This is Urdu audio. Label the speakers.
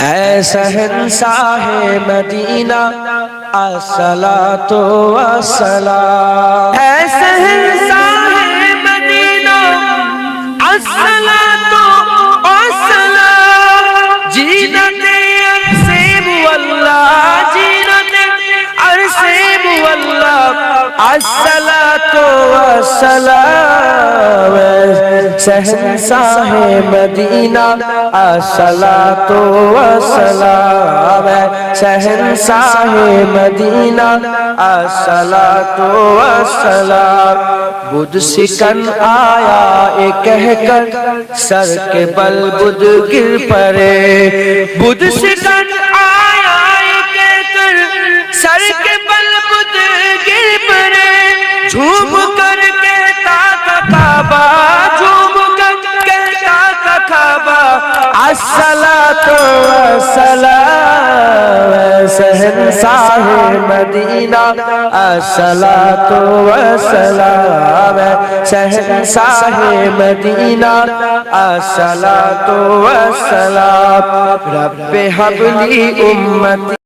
Speaker 1: اے شہنشاہ مدینہ الصلاۃ والسلام، اے شہنشاہ مدینہ الصلاۃ والسلام، زینت عرش واللہ، زینت عرش واللہ، الصلاۃ والسلام، شہنشاہ مدینہ الصلاۃ والسلام، شہنشاہ مدینہ الصلاۃ والسلام، بدھ سکن آیا اے کہہ کر سر کے بل بدھ گر پڑے، بدھ سکن آیا اے کہہ کر سر کے بل بدھ گر پڑے، جھوم کر کہتا تھا کعبہ، جھوم کر کہتا تھا کعبہ، الصلاۃ والسلام، شہنشاہ مدینہ الصلاۃ والسلام، شہنشاہ مدینہ الصلاۃ والسلام، رب ہب لی امتی